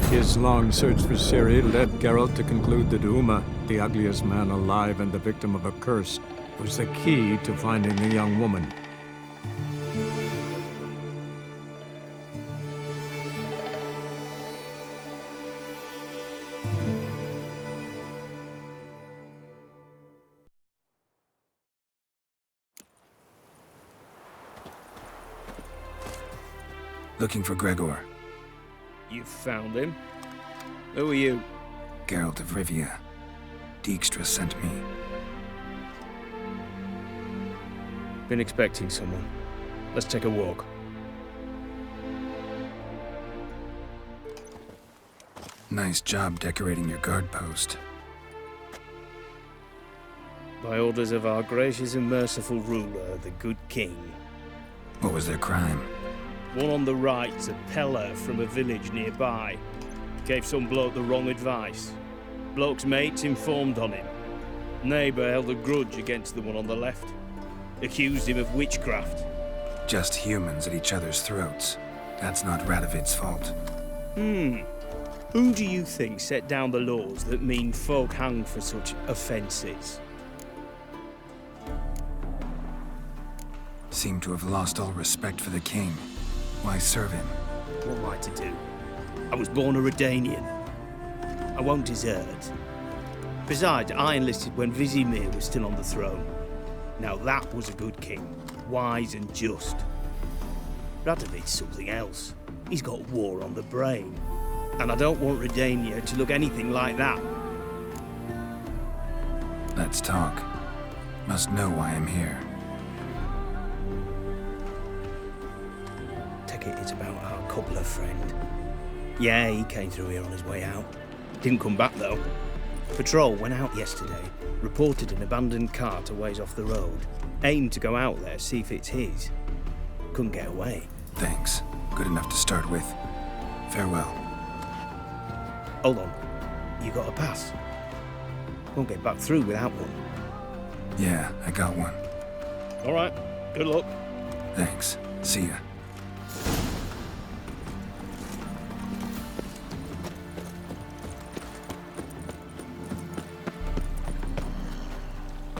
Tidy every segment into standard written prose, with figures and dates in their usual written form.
His long search for Ciri led Geralt to conclude that Uma, the ugliest man alive and the victim of a curse, was the key to finding the young woman. Looking for Gregor. You found him? Who are you? Geralt of Rivia. Dijkstra sent me. Been expecting someone. Let's take a walk. Nice job decorating your guard post. By orders of our gracious and merciful ruler, the good king. What was their crime? One on the right's a peller from a village nearby. Gave some bloke the wrong advice. Bloke's mates informed on him. Neighbour held a grudge against the one on the left. Accused him of witchcraft. Just humans at each other's throats. That's not Radovid's fault. Who do you think set down the laws that mean folk hanged for such offences? Seem to have lost all respect for the king. Why serve him? What am I to do? I was born a Redanian. I won't desert. Besides, I enlisted when Vizimir was still on the throne. Now that was a good king, wise and just. Radovid's something else. He's got war on the brain. And I don't want Redania to look anything like that. Let's talk. Must know why I'm here. It's about our cobbler friend. Yeah, he came through here on his way out. Didn't come back though. Patrol went out yesterday, reported an abandoned cart a ways off the road. Aimed to go out there, see if it's his. Couldn't get away. Thanks. Good enough to start with. Farewell. Hold on. You got a pass? Won't get back through without one. Yeah, I got one. All right. Good luck. Thanks. See ya.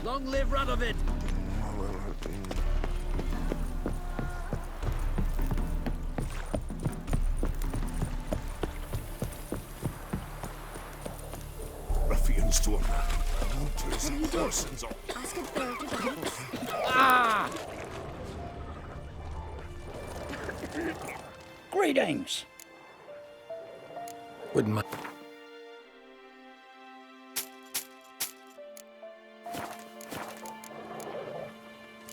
Long live Radovid! Ruffians to a man. Looters and persons all. Ah! Greetings! Wouldn't mind.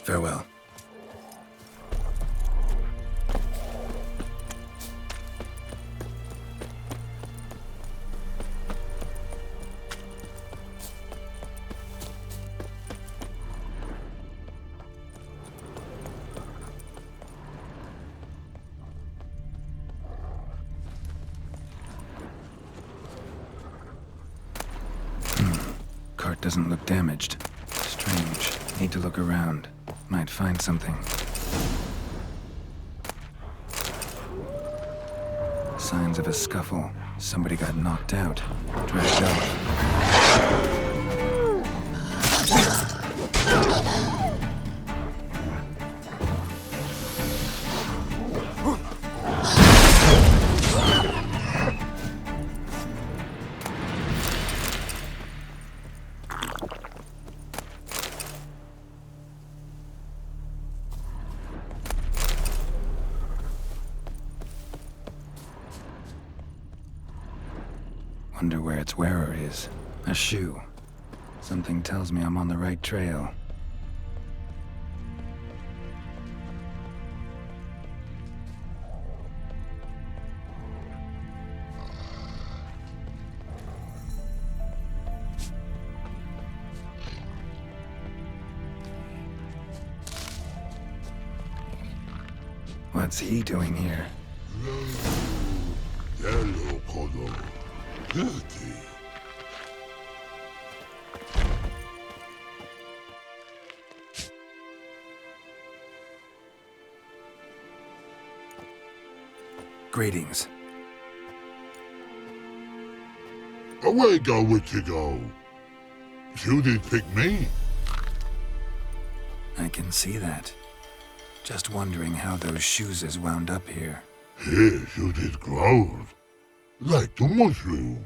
Farewell. Cart doesn't look damaged. Strange. Need to look around. Might find something. Signs of a scuffle. Somebody got knocked out. Dragged off. Wonder where its wearer is. A shoe. Something tells me I'm on the right trail. What's he doing here? Yellow color. Dirty. Greetings. Away go with you go. You did pick me. I can see that. Just wondering how those shoes has wound up here. Here you did grow. Like the mushroom.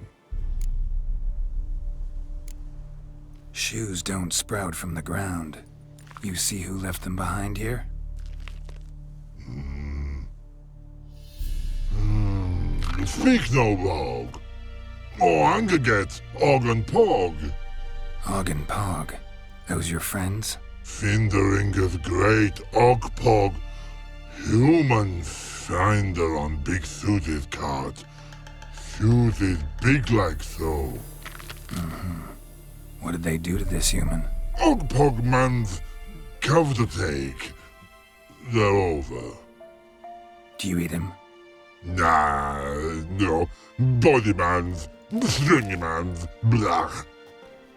Shoes don't sprout from the ground. You see who left them behind here? Speak no log. Oh, anger gets Og and Pog. Og and Pog. Those your friends? Finderinger's great Og Pog. Human finder on big suited cards. Suited big like so. What did they do to this human? Og Pog man's cover to take. They're over. Do you eat him? Nah, no. Body man's, stringy man's, blach.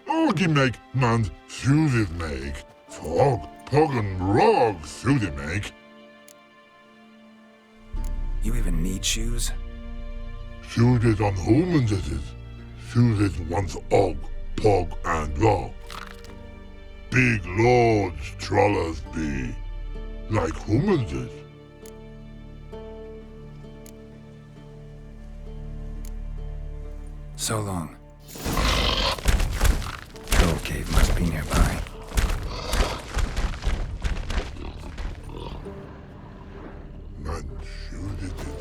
Oggy make man's suited make. Frog, Pog and Rog suited make. You even need shoes? Suited on humans it is. Suited once Og, Pog and Rog. Big lords trollers be. Like humans is. So long. Gold cave must be nearby. Man suited it.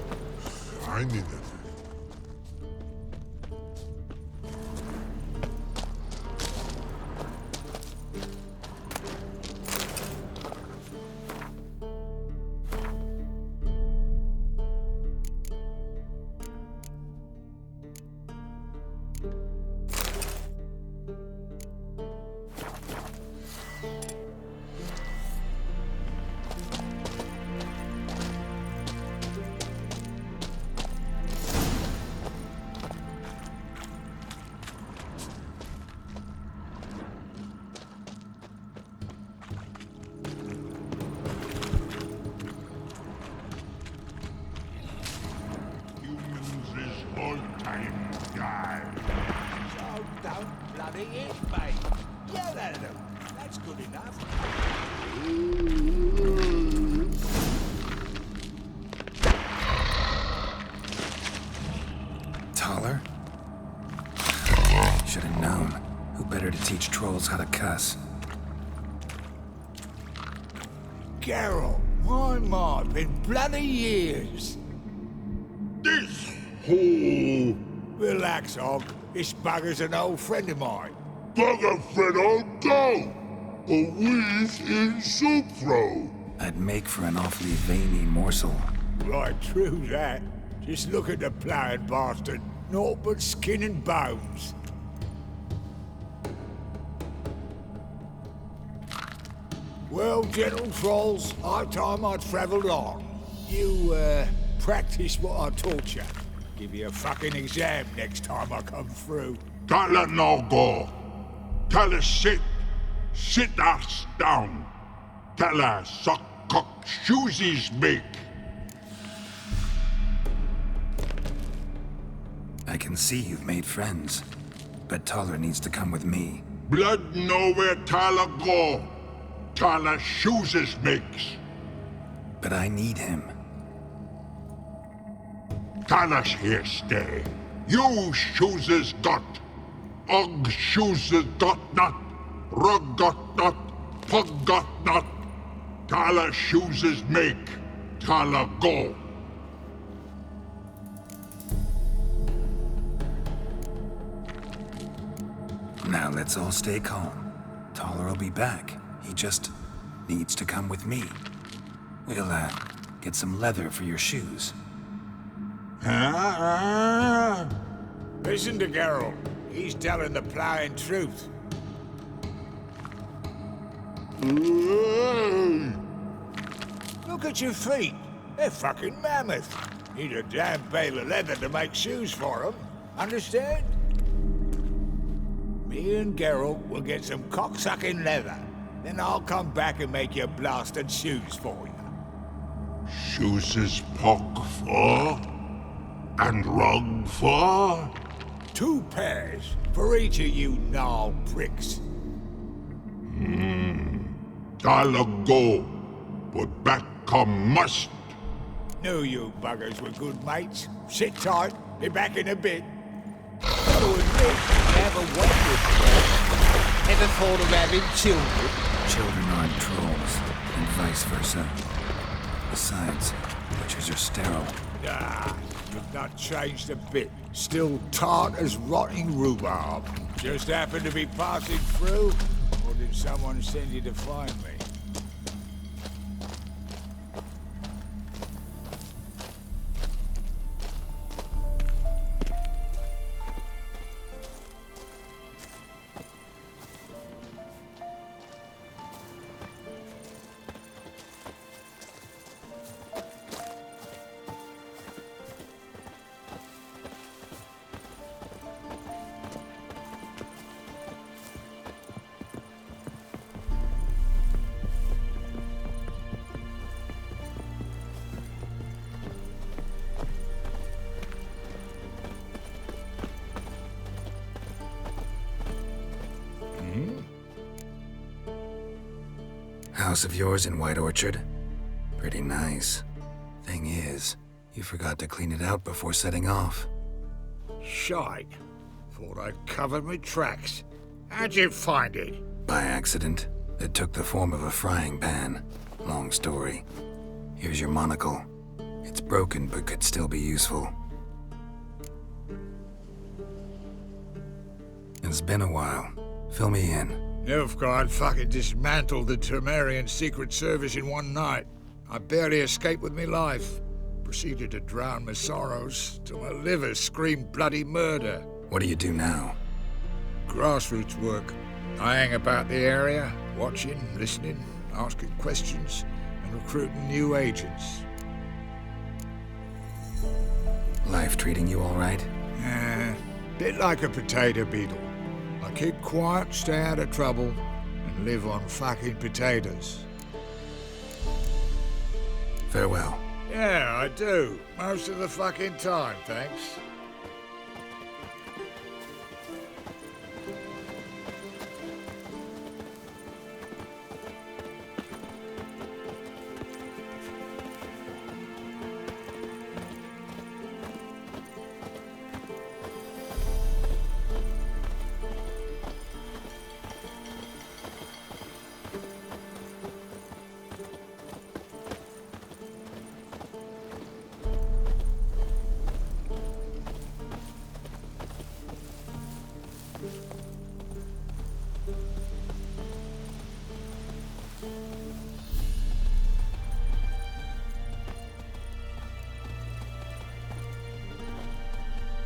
Finding it. Taller? Should have known. Who better to teach trolls how to cuss? Geralt, my, been bloody years. This whole Relax, Og. This bugger's an old friend of mine. bugger friend on go. A wheeze in soup throw. I'd make for an awfully veiny morsel. Right, true that. Just look at the ploughing bastard. Naught but skin and bones. Well, gentle trolls, high time I travelled on. You, practice what I taught you. Give you a fucking exam next time I come through. Tala no go. Tala sit. Sit us down. Tala suck cock shoesies make. I can see you've made friends, but Taller needs to come with me. Blood nowhere Tala go. Tala shoeses makes. But I need him. Tala's here stay. You shoeses got. Og shoeses got not. Rug got not. Pug got not. Tala shoeses make. Tala go. Now let's all stay calm. Taller will be back. He just needs to come with me. We'll, get some leather for your shoes. Listen to Geralt. He's telling the ploughing truth. Look at your feet. They're fucking mammoth. Need a damn bale of leather to make shoes for them. Understand? Me and Geralt will get some cocksucking leather. Then I'll come back and make your blasted shoes for you. Shoeses pock for. And rug for. 2 pairs for each of you gnarled pricks. I'll go, but back come must. Knew you buggers were good mates. Sit tight, be back in a bit. Gotta admit, Never wondered. Ever thought of having children? Children aren't trolls, and vice versa. Besides, butchers are sterile. you've not changed a bit. Still tart as rotting rhubarb. Just happened to be passing through, or did someone send you to find me? House of yours in White Orchard? Pretty nice. Thing is, you forgot to clean it out before setting off. Shite. Thought I'd covered my tracks. How'd you find it? By accident. It took the form of a frying pan. Long story. Here's your monocle. It's broken but could still be useful. It's been a while. Fill me in. Nilfgaard fucking dismantled the Temerian Secret Service in one night. I barely escaped with my life. Proceeded to drown my sorrows till my liver screamed bloody murder. What do you do now? Grassroots work. I hang about the area, watching, listening, asking questions, and recruiting new agents. Life treating you all right? Bit like a potato beetle. I keep quiet, stay out of trouble, and live on fucking potatoes. Farewell. Yeah, I do. Most of the fucking time, thanks.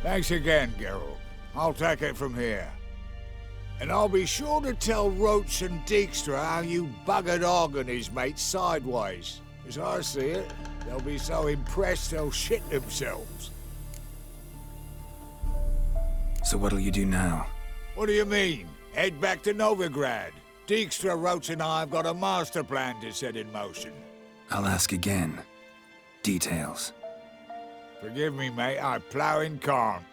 Thanks again, Geralt. I'll take it from here. And I'll be sure to tell Roach and Dijkstra how you buggered Og and his mates sideways. As I see it, they'll be so impressed they'll shit themselves. So what'll you do now? What do you mean? Head back to Novigrad. Dijkstra, Roach and I have got a master plan to set in motion. I'll ask again. Details. Forgive me, mate, I plough in calm.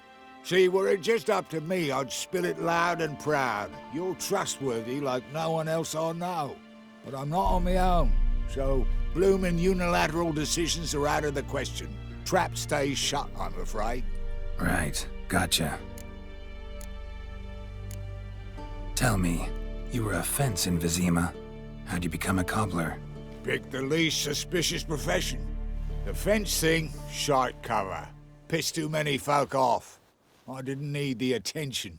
See, were it just up to me, I'd spill it loud and proud. You're trustworthy like no one else I know. But I'm not on my own, so bloomin' unilateral decisions are out of the question. Trap stays shut, I'm afraid. Right, gotcha. Tell me, you were a fence in Vizima. How'd you become a cobbler? Pick the least suspicious profession. The fence thing, shite cover. Pissed too many folk off. I didn't need the attention.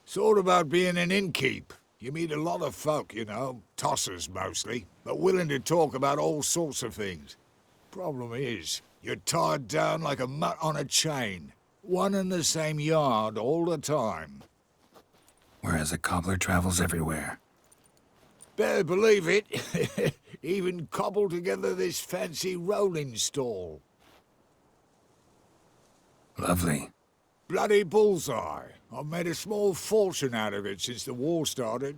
Thought about being an innkeep. You meet a lot of folk, you know, tossers mostly, but willing to talk about all sorts of things. Problem is, you're tied down like a mutt on a chain. One and the same yard all the time. Whereas a cobbler travels everywhere. Better believe it. Even cobbled together this fancy rolling stall. Lovely. Bloody bullseye. I've made a small fortune out of it since the war started.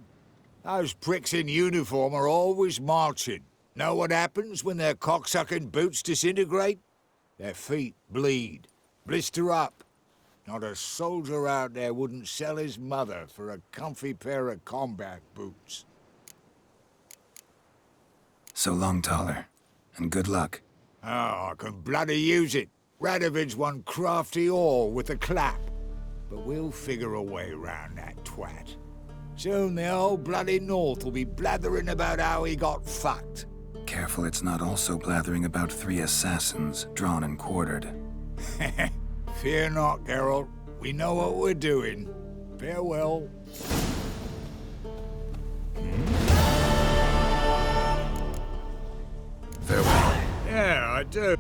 Those pricks in uniform are always marching. Know what happens when their cocksucking boots disintegrate? Their feet bleed, blister up. Not a soldier out there wouldn't sell his mother for a comfy pair of combat boots. So long, Taller. And good luck. Oh, I can bloody use it. Radovid's one crafty all with a clap. But we'll figure a way round that twat. Soon the whole bloody North will be blathering about how he got fucked. Careful it's not also blathering about 3 assassins, drawn and quartered. Fear not, Geralt. We know what we're doing. Farewell. Farewell. Yeah, I do.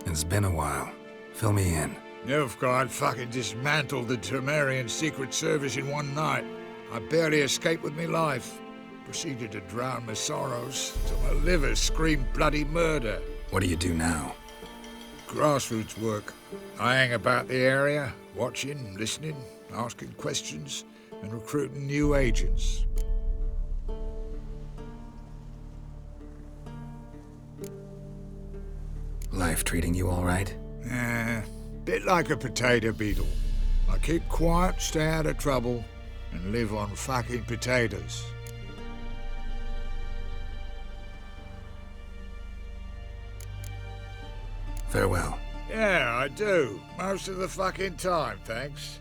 It's been a while. Fill me in. Nilfgaard fucking dismantled the Temerian Secret Service in one night. I barely escaped with me life. Proceeded to drown my sorrows till my liver screamed bloody murder. What do you do now? Grassroots work. I hang about the area, watching, listening, asking questions, and recruiting new agents. Life treating you all right? Bit like a potato beetle. I keep quiet, stay out of trouble, and live on fucking potatoes. Farewell. Yeah, I do. Most of the fucking time, thanks.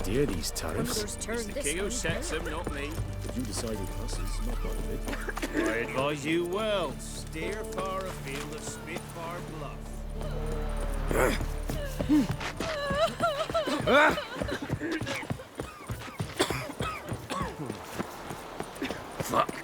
Dear, these tariffs. It's the king who sets them, not me. If you decided passes, not part of it. I advise you well. Steer far afield of Spitfire Bluff. Fuck.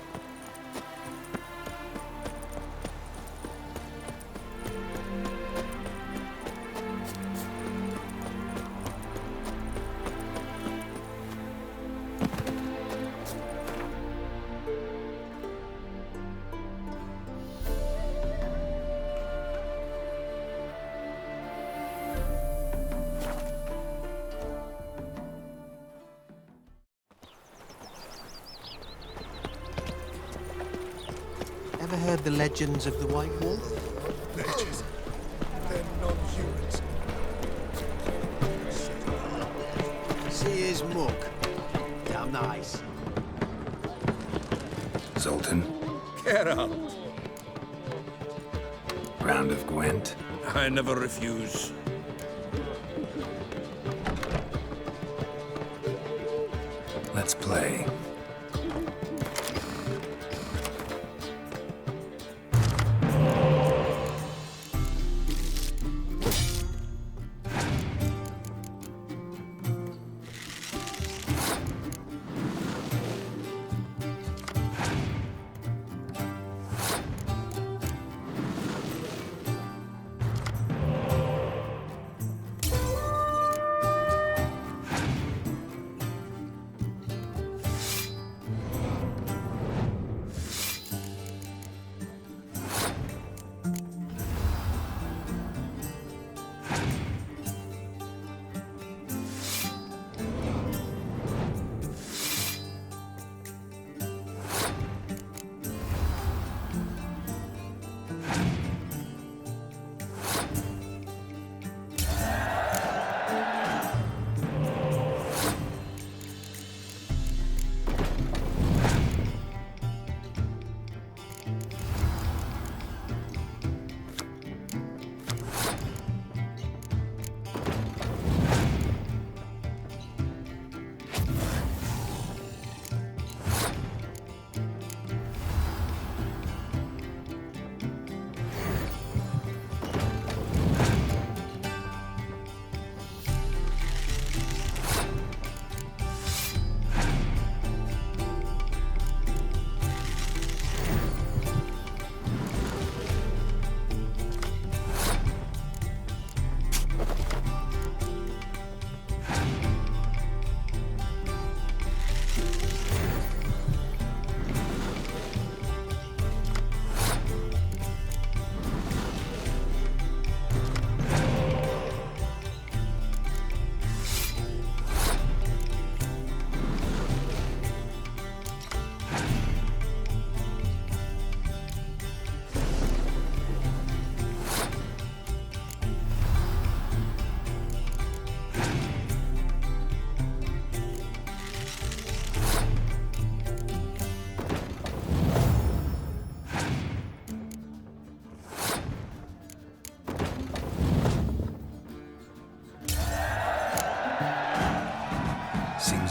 Ever heard the legends of the White Wolf? Legends. They're non-humans. See his mug. Damn nice. Zoltan. Get out. Round of Gwent. I never refuse. Let's play.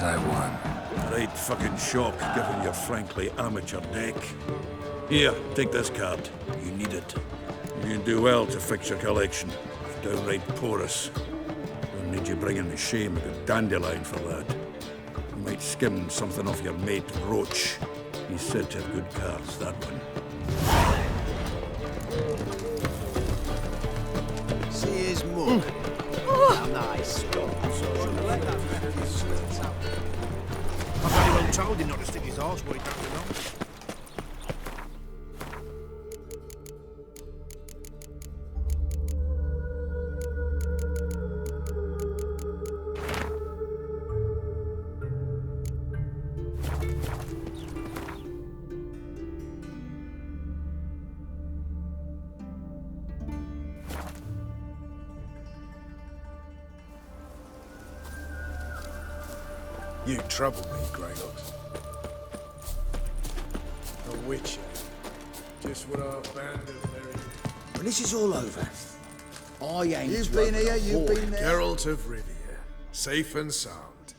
I won. Right fucking shock, given your frankly amateur deck. Here, take this card. You need it. You can do well to fix your collection. It's downright porous. Don't need you bringing me shame like a dandelion for that. You might skim something off your mate Roach. He's said to have good cards, that one. See his mug. How nice. I very well told him not to stick his arse where he don't belong. You trouble me, Greylock. A witcher. Just what our band of merry... When this is all over, I ain't... You've been here, you've been there. Geralt of Rivia. Safe and sound.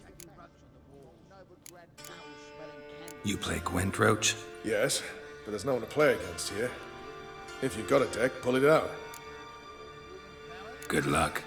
You play Gwent, Roach? Yes, but there's no one to play against here. If you've got a deck, pull it out. Good luck.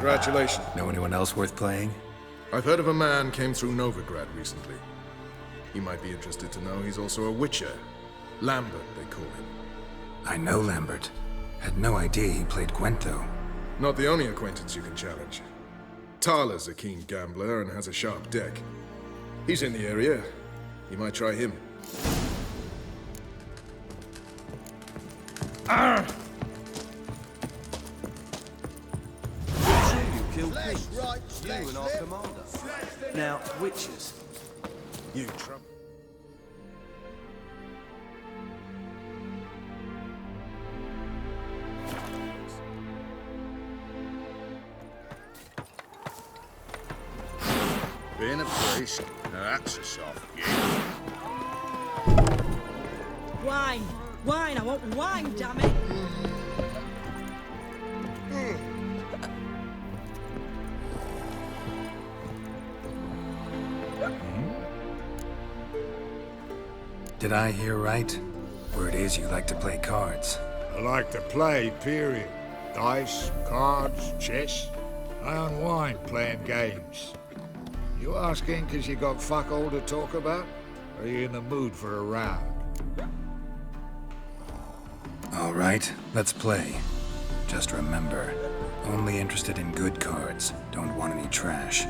Congratulations. Know anyone else worth playing? I've heard of a man came through Novigrad recently. You might be interested to know he's also a witcher. Lambert, they call him. I know Lambert. Had no idea he played Gwent, though. Not the only acquaintance you can challenge. Tala's a keen gambler and has a sharp deck. He's in the area. You might try him. You killed pigs. You and our commander. Now, witches. You Trump. Being a priest, now that's a soft gig. Wine! Wine! I want wine, damn it! Did I hear right? Word is you like to play cards. I like to play, period. Dice, cards, chess. I unwind playing games. You asking because you got fuck all to talk about? Or are you in the mood for a round? All right, let's play. Just remember, only interested in good cards. Don't want any trash.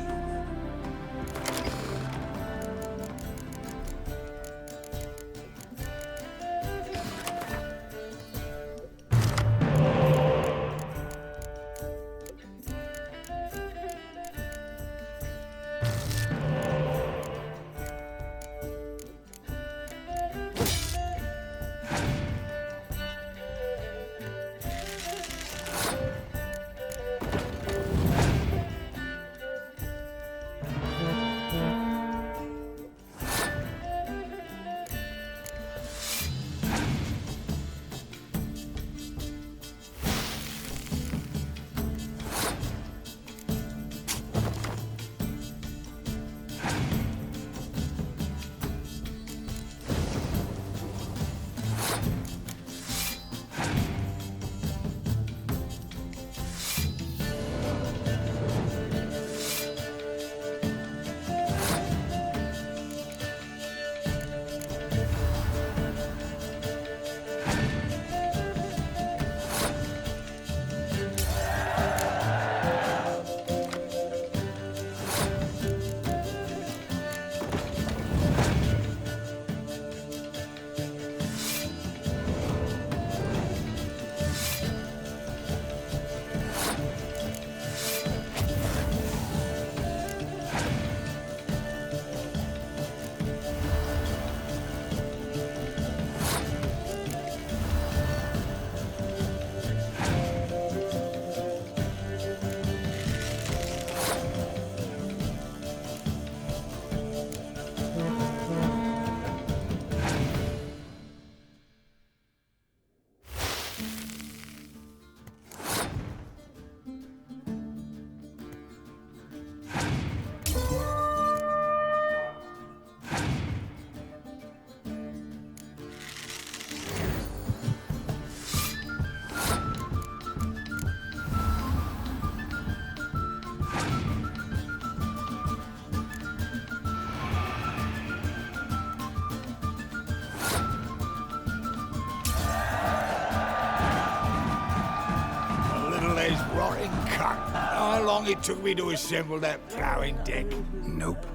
Rotting cunt. How long it took me to assemble that ploughing deck? Nope.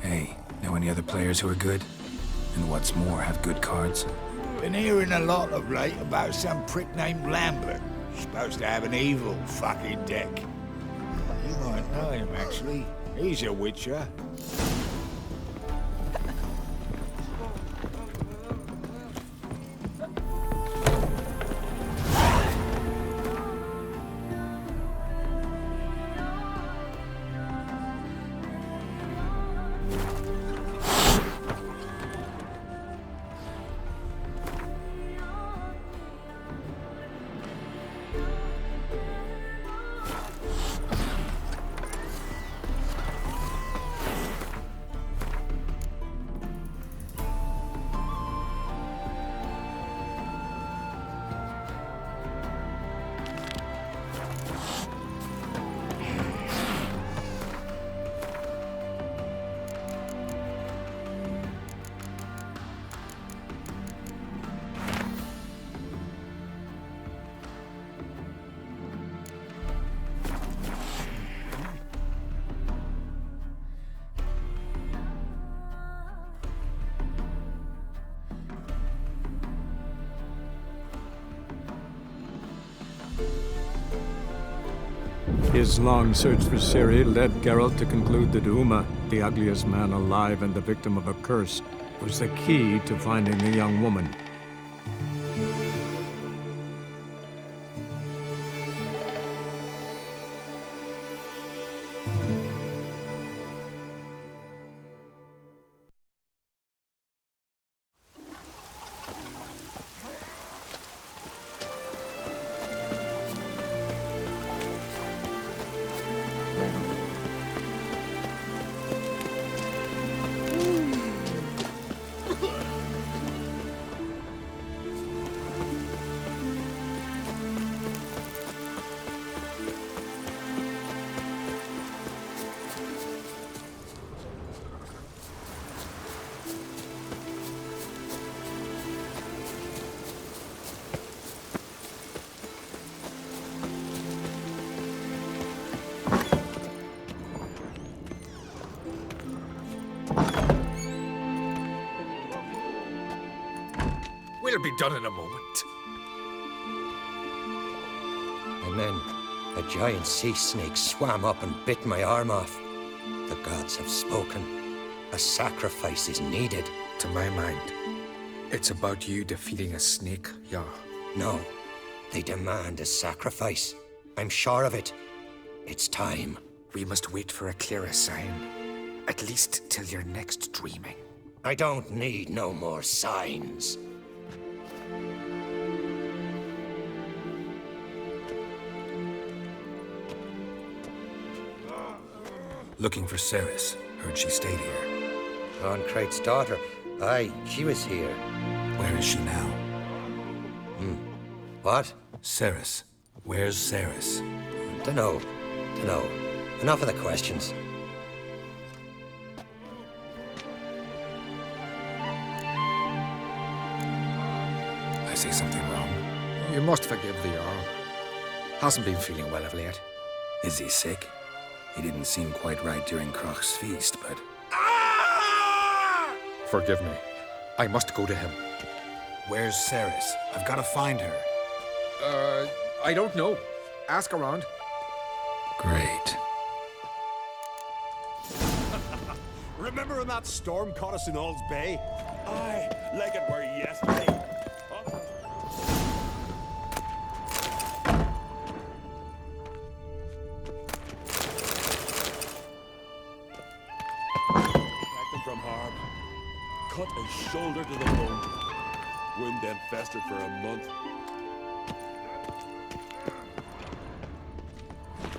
Hey, know any other players who are good? And what's more, have good cards? Been hearing a lot of late about some prick named Lambert. Supposed to have an evil fucking deck. You might know him, actually. He's a witcher. His long search for Ciri led Geralt to conclude that Uma, the ugliest man alive and the victim of a curse, was the key to finding the young woman. We'll be done in a moment. And then a giant sea snake swam up and bit my arm off. The gods have spoken. A sacrifice is needed. To my mind, it's about you defeating a snake, yeah. No, they demand a sacrifice. I'm sure of it. It's time. We must wait for a clearer sign. At least till your next dreaming. I don't need no more signs. Looking for Ceres. Heard she stayed here. Crate's daughter. Aye, she was here. Where is she now? What? Ceres. Where's Ceres? Dunno. Enough of the questions. I say something wrong? You must forgive the Jarl. Hasn't been feeling well of late. Is he sick? He didn't seem quite right during Crach's feast, but... Forgive me. I must go to him. Where's Ceres? I've got to find her. I don't know. Ask around. Great. Remember when that storm caught us in Ald's Bay? Aye, like it were yesterday. From harm. Cut his shoulder to the bone. Wound then festered for a month.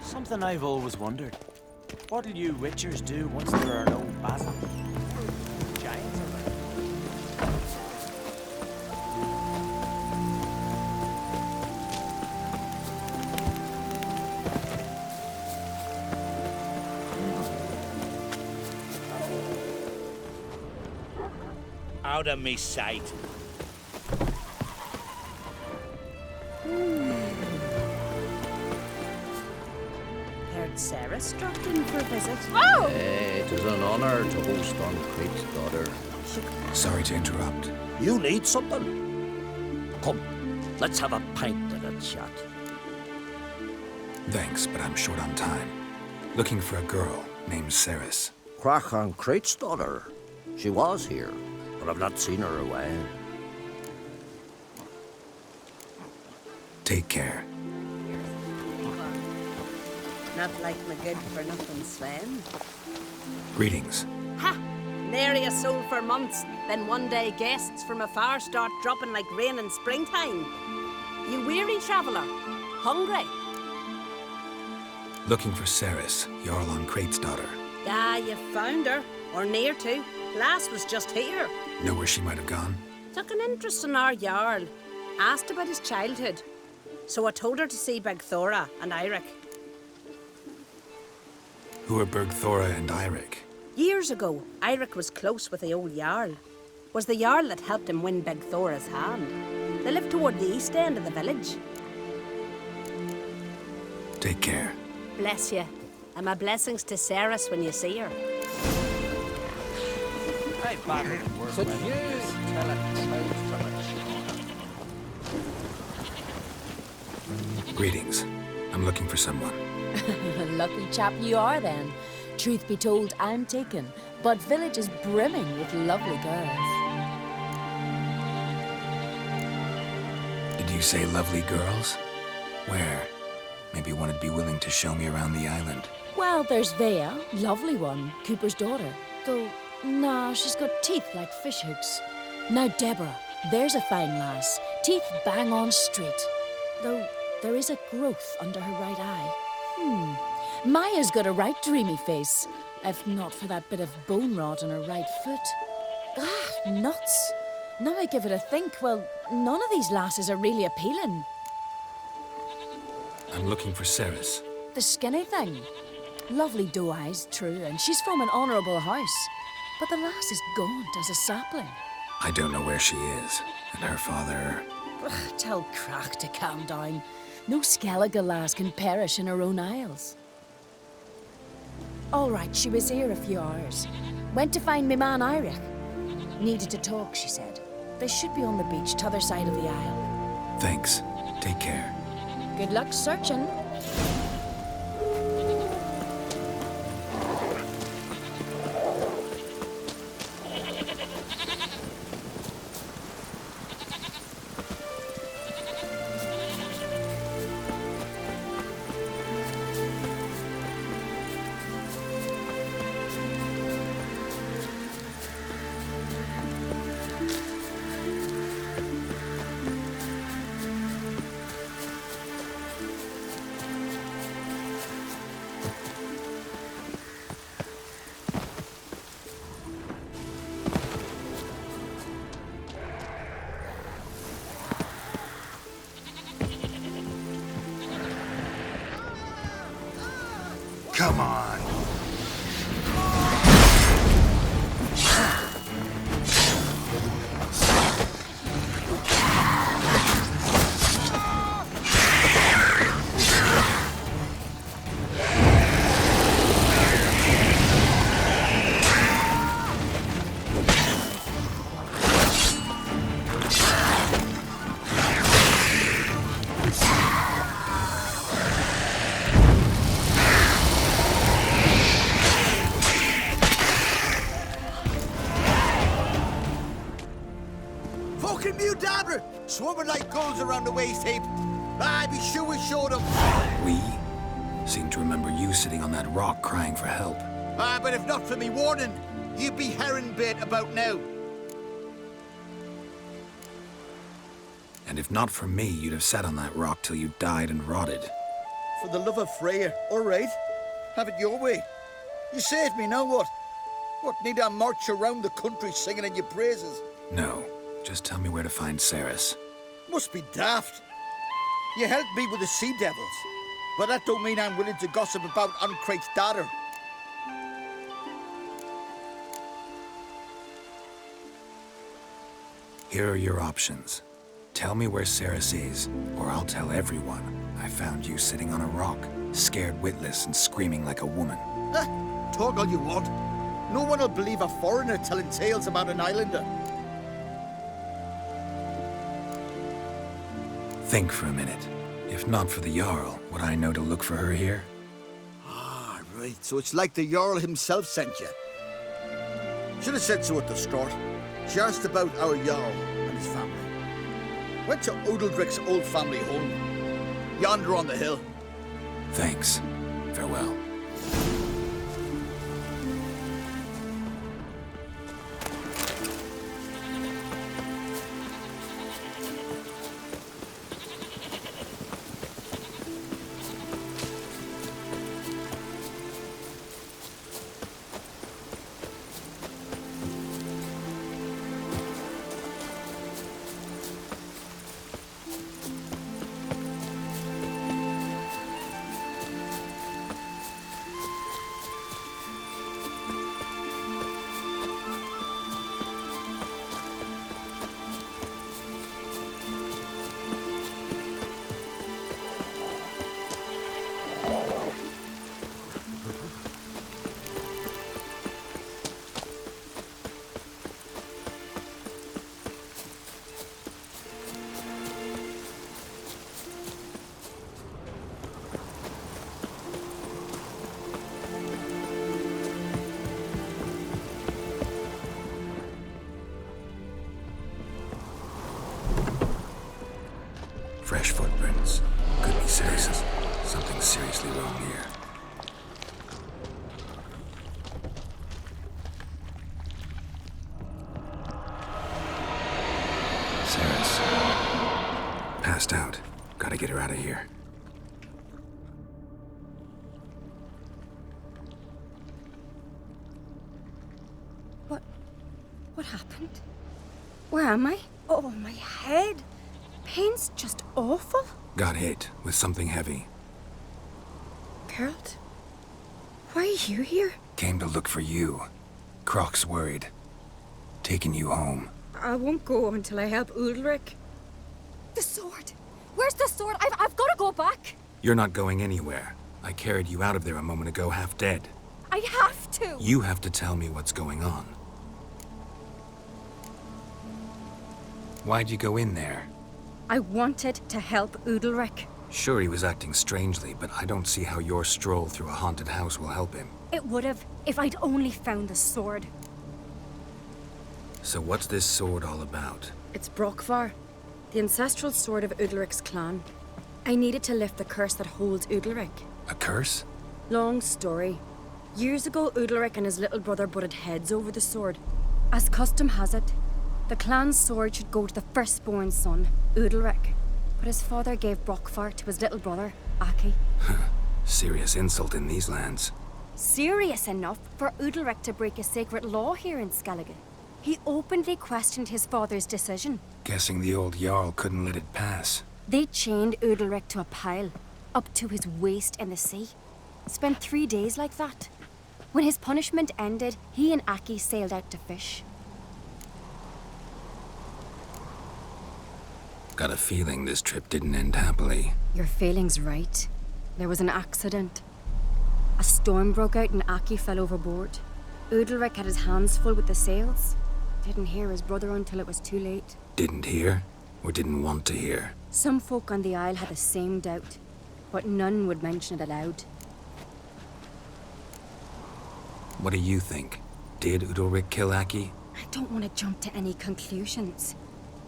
Something I've always wondered. What'll you witchers do once there are no basil? Giants are there. Out of me sight. Heard Sarah dropped in for a visit. Oh! It is an honor to host on Crate's daughter. Sorry to interrupt. You need something? Come, let's have a pint and a chat. Thanks, but I'm short on time. Looking for a girl named Ceres. Crach on Crate's daughter. She was here, but I've not seen her away. Take care. Not like my good-for-nothing Sven. Greetings. Ha! Nary a soul for months, then one day guests from afar start dropping like rain in springtime. You weary traveller? Hungry? Looking for Ceres, Jarl on Crate's daughter. Ah, you found her. Or near to. Lass was just here. Know where she might have gone? Took an interest in our Jarl. Asked about his childhood. So I told her to see Bergthora and Eirik. Who are Bergthora and Eirik? Years ago, Eirik was close with the old Jarl. Was the Jarl that helped him win Bergthora's hand. They lived toward the east end of the village. Take care. Bless you. And my blessings to Ceres when you see her. I battled and worked Could with you tell a tale from a Greetings. I'm looking for someone. Lucky chap you are, then. Truth be told, I'm taken, but village is brimming with lovely girls. Did you say lovely girls? Where? Maybe one would be willing to show me around the island. Well, there's Vea, lovely one, Cooper's daughter. Though, nah, she's got teeth like fish hooks. Now Deborah, there's a fine lass, teeth bang on straight. Though, there is a growth under her right eye. Maya's got a right dreamy face, if not for that bit of bone rot on her right foot. Ah, nuts. Now I give it a think, well, none of these lasses are really appealing. I'm looking for Ceres. The skinny thing. Lovely doe eyes, true, and she's from an honourable house. But the lass is gaunt as a sapling. I don't know where she is, and her father... Ugh, tell Crack to calm down. No Skellige lass can perish in her own isles. All right, she was here a few hours. Went to find me man Iric. Needed to talk, she said. They should be on the beach, t'other side of the isle. Thanks. Take care. Good luck searching. Come on. Fucking mute dabber! Swarming like gulls around the waist heap. I'd be sure we showed them. We seem to remember you sitting on that rock crying for help. But if not for me warning, you'd be herring bait about now. And if not for me, you'd have sat on that rock till you died and rotted. For the love of Freya, all right. Have it your way. You saved me, now what? What, need I march around the country singing in your praises? No, just tell me where to find Ceres. Must be daft. You helped me with the sea devils, but that don't mean I'm willing to gossip about Uncrate's daughter. Here are your options. Tell me where Ceres is, or I'll tell everyone I found you sitting on a rock, scared witless and screaming like a woman. Talk all you want. No one will believe a foreigner telling tales about an islander. Think for a minute. If not for the Jarl, would I know to look for her here? Ah, right. So it's like the Jarl himself sent you. Should have said so at the start. She asked about our Jarl and his family. Went to Odeldrick's old family home. Yonder on the hill. Thanks. Farewell. get her out of here. What happened? Where am I? Oh, my head. Pain's just awful. Got hit with something heavy. Geralt? Why are you here? Came to look for you. Croc's worried. Taking you home. I won't go until I help Udalric. The sword! Where's the sword? I've got to go back! You're not going anywhere. I carried you out of there a moment ago half dead. I have to! You have to tell me what's going on. Why'd you go in there? I wanted to help Udalric. Sure, he was acting strangely, but I don't see how your stroll through a haunted house will help him. It would have, if I'd only found the sword. So what's this sword all about? It's Brokvar, the ancestral sword of Udalric's clan. I needed to lift the curse that holds Udalric. A curse? Long story. Years ago, Udalric and his little brother butted heads over the sword. As custom has it, the clan's sword should go to the firstborn son, Udalric. But his father gave Brokvar to his little brother, Aki. Serious insult in these lands. Serious enough for Udalric to break a sacred law here in Skellige. He openly questioned his father's decision. Guessing the old Jarl couldn't let it pass. They chained Udalric to a pile, up to his waist in the sea. Spent 3 days like that. When his punishment ended, he and Aki sailed out to fish. Got a feeling this trip didn't end happily. Your feeling's right. There was an accident. A storm broke out and Aki fell overboard. Udalric had his hands full with the sails. Didn't hear his brother until it was too late. Didn't hear? Or didn't want to hear? Some folk on the Isle had the same doubt, but none would mention it aloud. What do you think? Did Udalric kill Aki? I don't want to jump to any conclusions.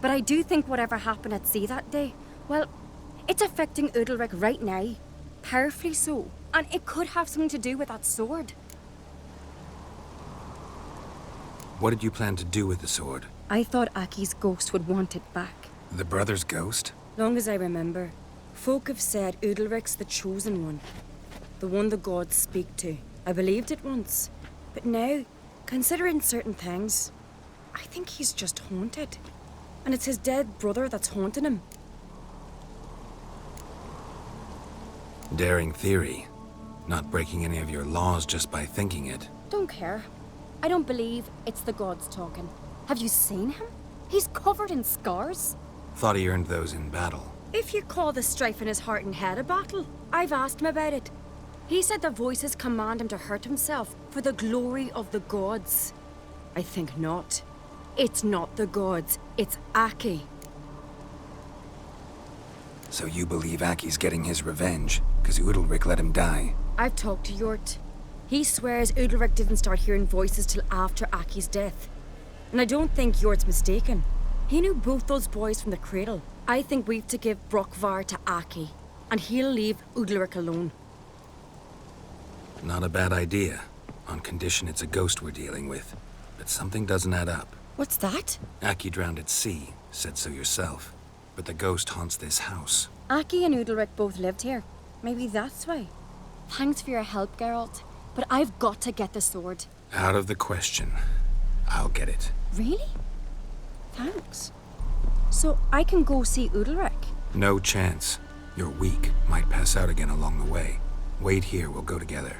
But I do think whatever happened at sea that day, well, it's affecting Udalric right now. Powerfully so. And it could have something to do with that sword. What did you plan to do with the sword? I thought Aki's ghost would want it back. The brother's ghost? Long as I remember, folk have said Udalric's the chosen one. The one the gods speak to. I believed it once. But now, considering certain things, I think he's just haunted. And it's his dead brother that's haunting him. Daring theory. Not breaking any of your laws just by thinking it. Don't care. I don't believe it's the gods talking. Have you seen him? He's covered in scars. Thought he earned those in battle. If you call the strife in his heart and head a battle, I've asked him about it. He said the voices command him to hurt himself for the glory of the gods. I think not. It's not the gods, it's Aki. So you believe Aki's getting his revenge, because Udalric let him die? I've talked to Yort. He swears Udalric didn't start hearing voices till after Aki's death. And I don't think Yort's mistaken. He knew both those boys from the cradle. I think we've to give Brokvar to Aki, and he'll leave Udalric alone. Not a bad idea, on condition it's a ghost we're dealing with. But something doesn't add up. What's that? Aki drowned at sea, said so yourself. But the ghost haunts this house. Aki and Udalric both lived here. Maybe that's why. Thanks for your help, Geralt. But I've got to get the sword. Out of the question. I'll get it. Really? Thanks. So I can go see Udalric? No chance. You're weak. Might pass out again along the way. Wait here, we'll go together.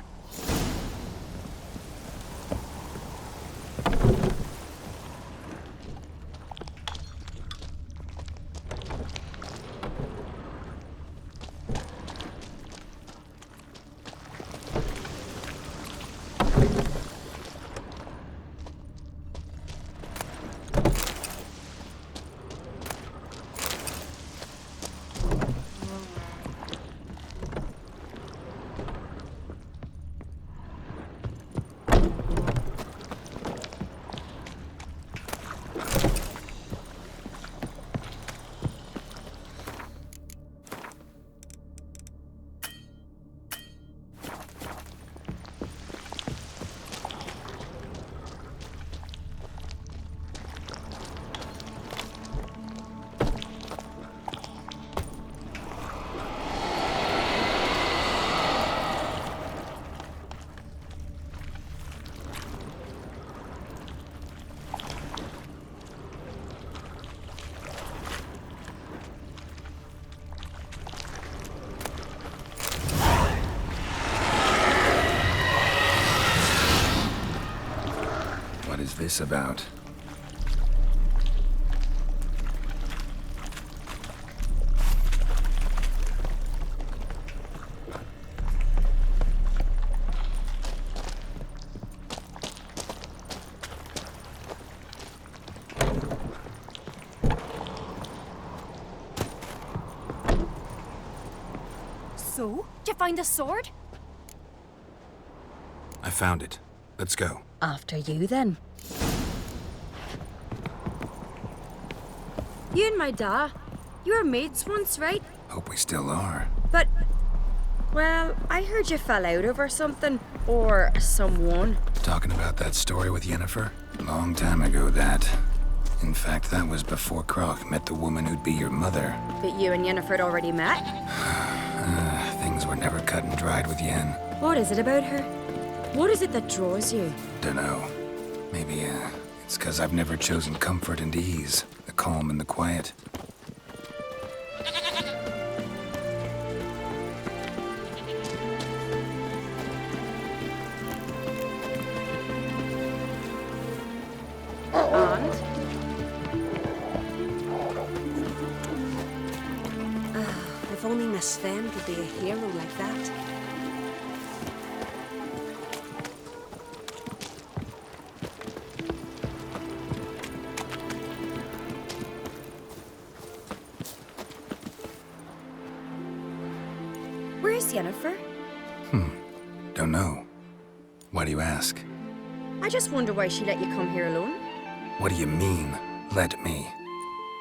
is this about? So? Did you find the sword? I found it. Let's go. After you, then. You and my da, you were mates once, right? Hope we still are. But, well, I heard you fell out over something. Or someone. Talking about that story with Yennefer? Long time ago, that. In fact, that was before Croc met the woman who'd be your mother. But you and Yennefer had already met? Things were never cut and dried with Yen. What is it about her? What is it that draws you? Dunno. Maybe, it's 'cause I've never chosen comfort and ease. The calm and the quiet. And? If only Miss Sven could be a hero like that. Where's Yennefer? Don't know. Why do you ask? I just wonder why she let you come here alone. What do you mean, let me?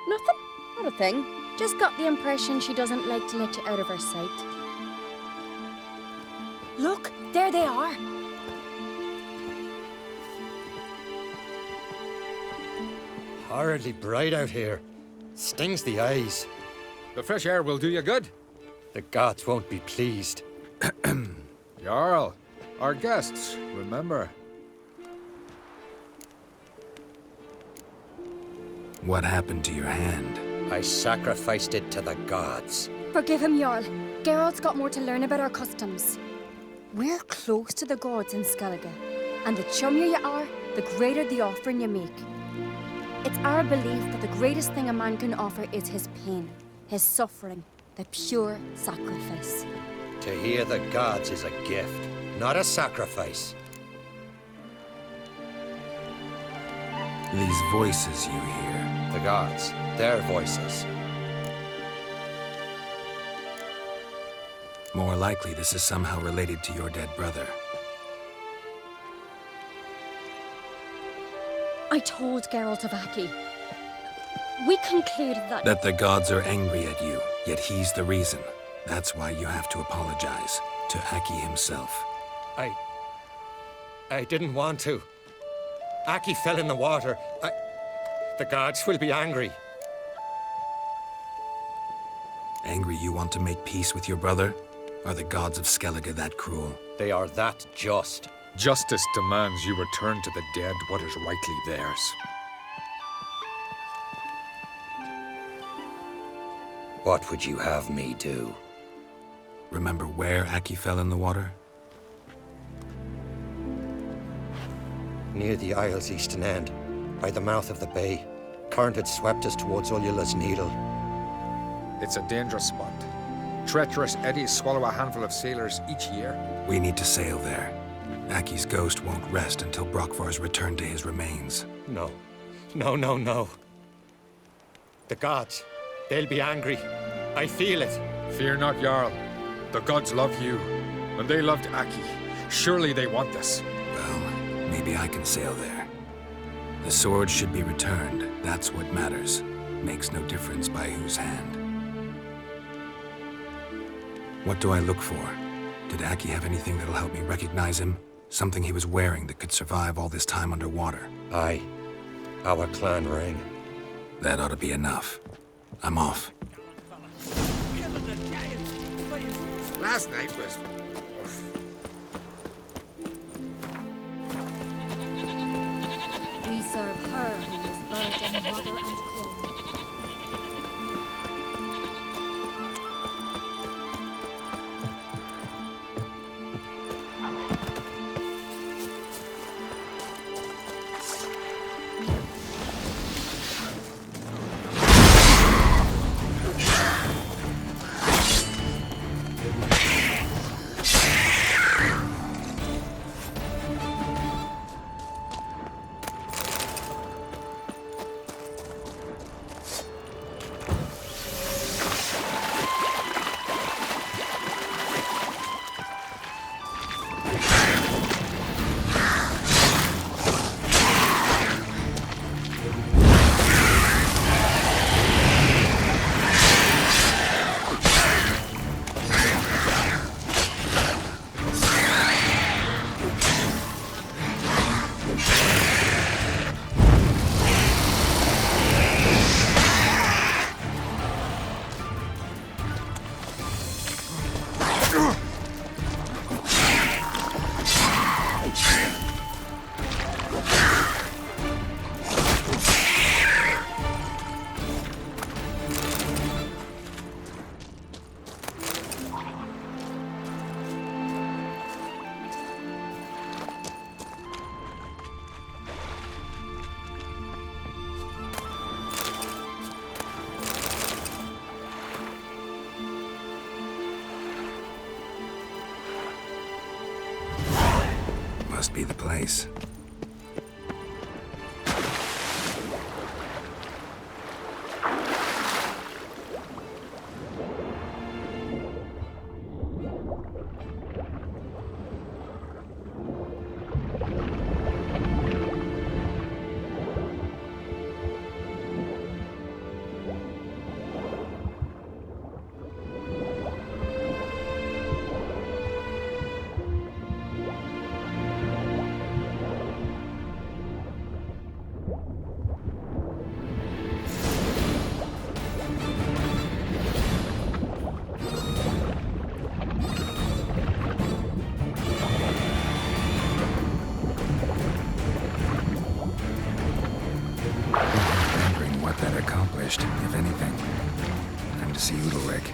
Nothing. Not a thing. Just got the impression she doesn't like to let you out of her sight. Look, there they are. Horridly bright out here. Stings the eyes. The fresh air will do you good. The gods won't be pleased. Jarl, our guests, remember. What happened to your hand? I sacrificed it to the gods. Forgive him, Jarl. Geralt's got more to learn about our customs. We're close to the gods in Skellige, and the chummier you are, the greater the offering you make. It's our belief that the greatest thing a man can offer is his pain, his suffering, the pure sacrifice. To hear the gods is a gift, not a sacrifice. These voices you hear. The gods, their voices. More likely this is somehow related to your dead brother. I told Geralt of Aki. We concluded that... That the gods are angry at you, yet he's the reason. That's why you have to apologize to Aki himself. I didn't want to. Aki fell in the water. The gods will be angry. Angry you want to make peace with your brother? Are the gods of Skellige that cruel? They are that just. Justice demands you return to the dead what is rightly theirs. What would you have me do? Remember where Aki fell in the water? Near the Isle's eastern end, by the mouth of the bay. Current had swept us towards Ullula's Needle. It's a dangerous spot. Treacherous eddies swallow a handful of sailors each year. We need to sail there. Aki's ghost won't rest until Brokvar's returned to his remains. No. No. The gods, they'll be angry. I feel it. Fear not, Jarl. The gods love you, and they loved Aki. Surely they want this. Well, maybe I can sail there. The sword should be returned. That's what matters. Makes no difference by whose hand. What do I look for? Did Aki have anything that'll help me recognize him? Something he was wearing that could survive all this time underwater? Aye. Our clan ring. That ought to be enough. I'm off. Last night was... We serve her who is birth and mother and clothed. be the place. If anything. Time to see Udalric.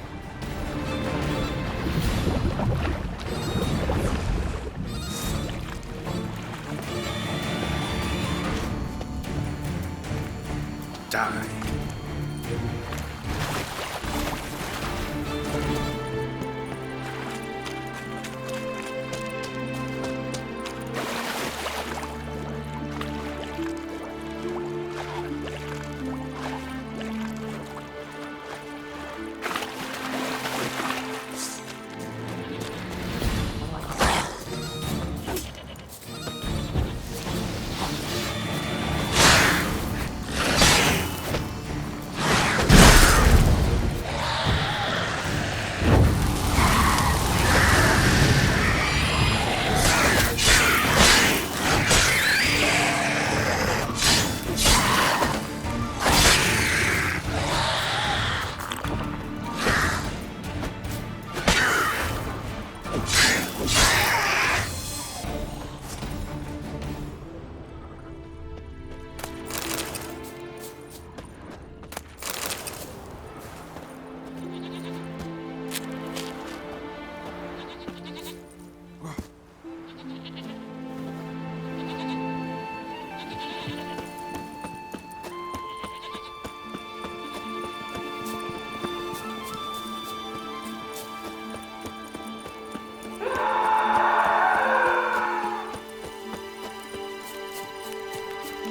Die.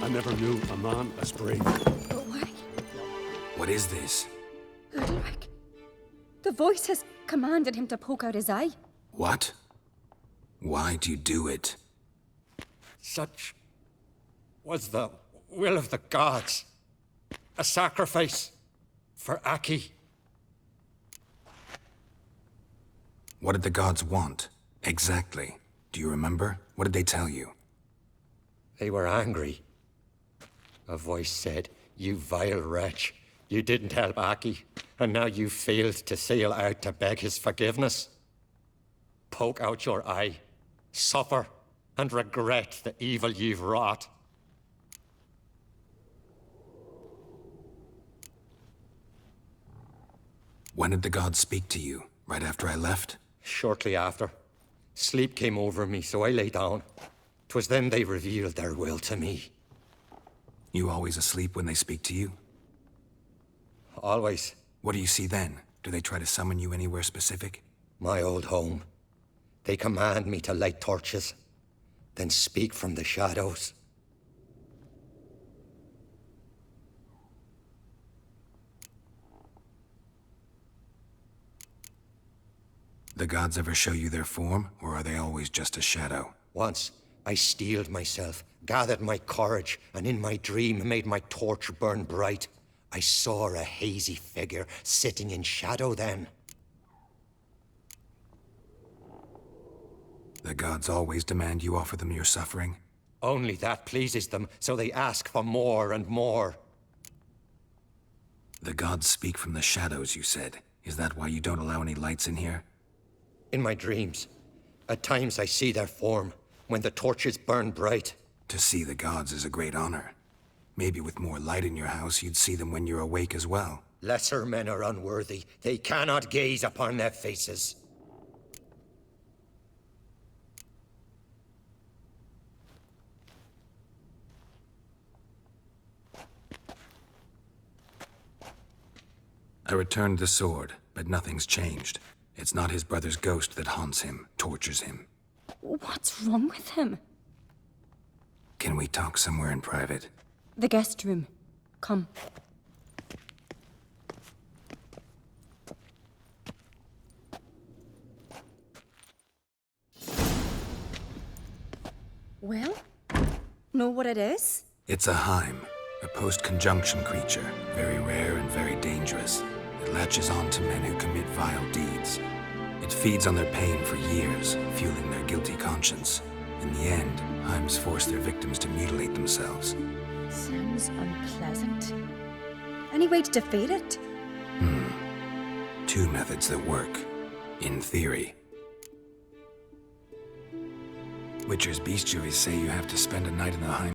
I never knew a man as brave. But why? What is this? Udalric. The voice has commanded him to poke out his eye. What? Why do you do it? Such was the will of the gods. A sacrifice for Aki. What did the gods want? Exactly. Do you remember? What did they tell you? They were angry. A voice said, "You vile wretch, you didn't help Aki, and now you failed to sail out to beg his forgiveness. Poke out your eye, suffer, and regret the evil you've wrought." When did the gods speak to you? Right after I left? Shortly after. Sleep came over me, so I lay down. 'Twas then they revealed their will to me. You always asleep when they speak to you? Always. What do you see then? Do they try to summon you anywhere specific? My old home. They command me to light torches, then speak from the shadows. The gods ever show you their form, or are they always just a shadow? Once, I steeled myself, gathered my courage, and in my dream made my torch burn bright. I saw a hazy figure sitting in shadow then. The gods always demand you offer them your suffering? Only that pleases them, so they ask for more and more. The gods speak from the shadows, you said. Is that why you don't allow any lights in here? In my dreams. At times I see their form, when the torches burn bright. To see the gods is a great honor. Maybe with more light in your house, you'd see them when you're awake as well. Lesser men are unworthy. They cannot gaze upon their faces. I returned the sword, but nothing's changed. It's not his brother's ghost that haunts him, tortures him. What's wrong with him? we talk somewhere in private? The guest room. Come. Well, know what it is? It's a Heim, a post-conjunction creature, very rare and very dangerous. It latches on to men who commit vile deeds. It feeds on their pain for years, fueling their guilty conscience. In the end, Heims force their victims to mutilate themselves. Sounds unpleasant. Any way to defeat it? Two methods that work, in theory. Witcher's bestiaries say you have to spend a night in the Heim